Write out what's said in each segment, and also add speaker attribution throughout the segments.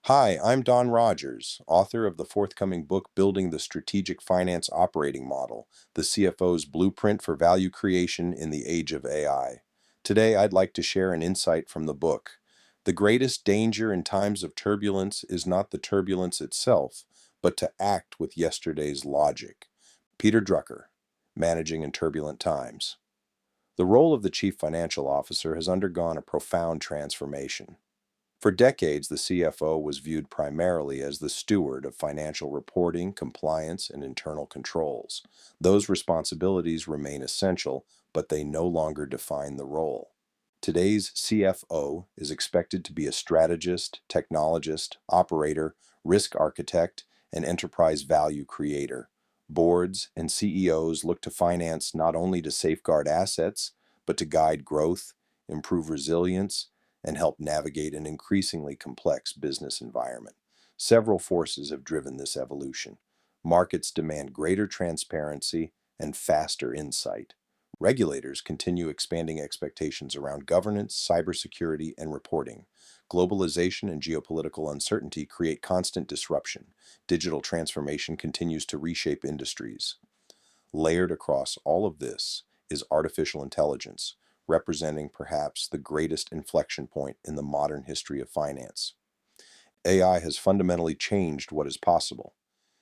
Speaker 1: Hi, I'm Don Rogers, author of the forthcoming book Building the Strategic Finance Operating Model, the CFO's Blueprint for Value Creation in the Age of AI. Today, I'd like to share an insight from the book. The greatest danger in times of turbulence is not the turbulence itself, but to act with yesterday's logic. Peter Drucker, Managing in Turbulent Times. The role of the Chief Financial Officer has undergone a profound transformation. For decades, the CFO was viewed primarily as the steward of financial reporting, compliance, and internal controls. Those responsibilities remain essential, but they no longer define the role. Today's CFO is expected to be a strategist, technologist, operator, risk architect, and enterprise value creator. Boards and CEOs look to finance not only to safeguard assets, but to guide growth, improve resilience, and help navigate an increasingly complex business environment. Several forces have driven this evolution. Markets demand greater transparency and faster insight. Regulators continue expanding expectations around governance, cybersecurity, and reporting. Globalization and geopolitical uncertainty create constant disruption. Digital transformation continues to reshape industries. Layered across all of this is artificial intelligence, representing perhaps the greatest inflection point in the modern history of finance. AI has fundamentally changed what is possible.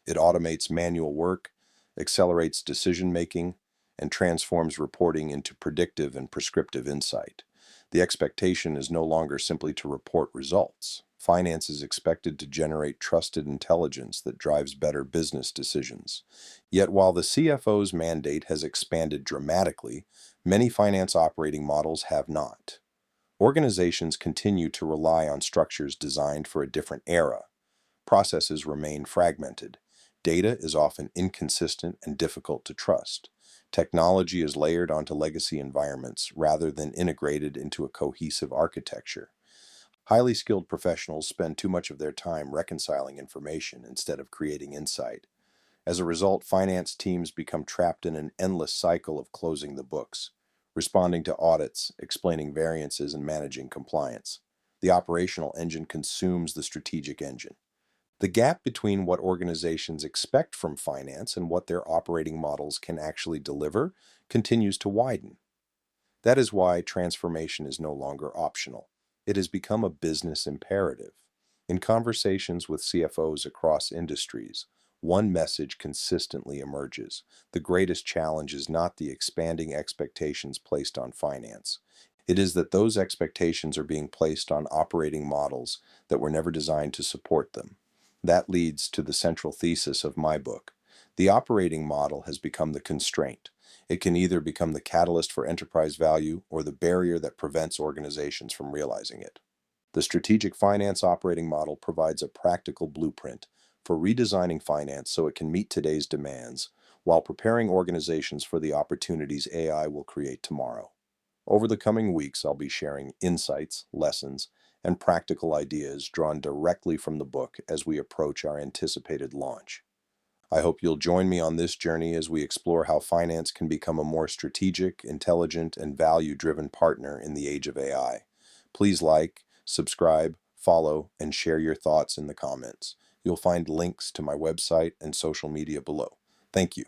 Speaker 1: It automates manual work, accelerates decision-making, and transforms reporting into predictive and prescriptive insight. The expectation is no longer simply to report results. Finance is expected to generate trusted intelligence that drives better business decisions. Yet while the CFO's mandate has expanded dramatically, many finance operating models have not. Organizations continue to rely on structures designed for a different era. Processes remain fragmented. Data is often inconsistent and difficult to trust. Technology is layered onto legacy environments rather than integrated into a cohesive architecture. Highly skilled professionals spend too much of their time reconciling information instead of creating insight. As a result, finance teams become trapped in an endless cycle of closing the books, responding to audits, explaining variances, and managing compliance. The operational engine consumes the strategic engine. The gap between what organizations expect from finance and what their operating models can actually deliver continues to widen. That is why transformation is no longer optional. It has become a business imperative. In conversations with CFOs across industries, one message consistently emerges. The greatest challenge is not the expanding expectations placed on finance. It is that those expectations are being placed on operating models that were never designed to support them. That leads to the central thesis of my book. The operating model has become the constraint. It can either become the catalyst for enterprise value or the barrier that prevents organizations from realizing it. The strategic finance operating model provides a practical blueprint for redesigning finance so it can meet today's demands while preparing organizations for the opportunities AI will create tomorrow. Over the coming weeks, I'll be sharing insights, lessons, and practical ideas drawn directly from the book as we approach our anticipated launch. I hope you'll join me on this journey as we explore how finance can become a more strategic, intelligent, and value-driven partner in the age of AI. Please like, subscribe, follow, and share your thoughts in the comments. You'll find links to my website and social media below. Thank you.